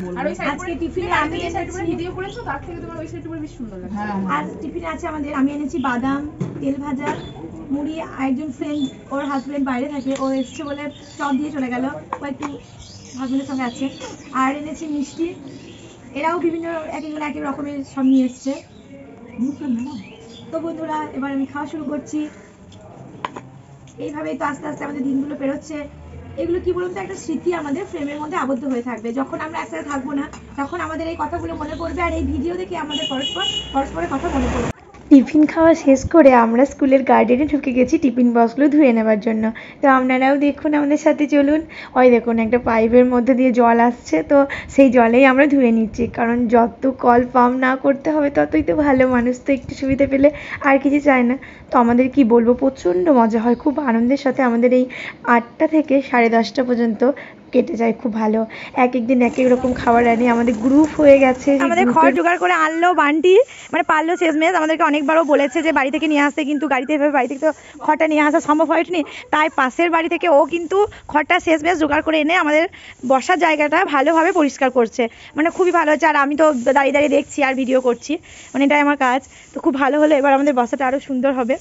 আর ওই আজকে টিফিনে আমি এনেছি ভিডিও করেছো তার থেকে তোমার ওই সাইডটা বেশ সুন্দর লাগছে। আর টিফিনে আছে আমাদের আমি এনেছি বাদাম, তেল ভাজা, মুড়ি। একজন ফ্রেন্ড ওর হাজবেন্ড বাইরে থাকে, ও এসছে বলে চপ দিয়ে চলে গেল, ও একটু হাজবেন্ডের সঙ্গে আছে। আর এনেছি মিষ্টি, এরাও বিভিন্ন এক একজন এক এক রকমের সব নিয়ে এসছে। তো বন্ধুরা এবার আমি খাওয়া শুরু করছি। এইভাবেই তো আস্তে আস্তে আমাদের দিনগুলো পেরোচ্ছে। এগুলো কি বলুন তো, একটা স্মৃতি আমাদের ফ্রেমের মধ্যে আবদ্ধ হয়ে থাকবে। যখন আমরা একসাথে থাকবো না তখন আমাদের এই কথাগুলো মনে পড়বে, আর এই ভিডিও দেখে আমাদের পরস্পরের কথা মনে পড়বে। টিফিন খাওয়া শেষ করে আমরা স্কুলের গার্ডেনে ঢুকে গেছি টিফিন বক্সগুলো ধুয়ে নেবার জন্য। তো আপনারাও দেখুন, আমাদের সাথে চলুন। ওই দেখুন একটা পাইপের মধ্যে দিয়ে জল আসছে, তো সেই জলেই আমরা ধুয়ে নিচ্ছি, কারণ যত কল পাম্প না করতে হবে ততই তো ভালো। মানুষ তো একটু সুবিধা পেলে আর কিছু চায় না। তো আমাদের কি বলবো, প্রচণ্ড মজা হয়, খুব আনন্দের সাথে আমাদের এই 8টা থেকে 10:30 পর্যন্ত কেটে যায়। খুব ভালো, এক এক দিন এক এক রকম খাবার আনে, আমাদের গ্রুপ হয়ে গেছে। আমাদের খড় জোগাড় করে আনলো বান্টি, মানে পারলো শেষমেশ। আমাদেরকে অনেকবারও বলেছে যে বাড়ি থেকে নিয়ে আসতে, কিন্তু গাড়িতে এভাবে বাড়ি থেকে তো খড়টা নিয়ে আসা সম্ভব হয়নি। তাই পাশের বাড়ি থেকে ও কিন্তু খড়টা শেষমেশ জোগাড় করে এনে আমাদের বসার জায়গাটা ভালোভাবে পরিষ্কার করছে। মানে খুবই ভালো হচ্ছে। আর আমি তো দাঁড়িয়ে দাঁড়িয়ে দেখছি আর ভিডিও করছি, মানে এটাই আমার কাজ। তো খুব ভালো হলো, এবার আমাদের বসাটা আরও সুন্দর হবে।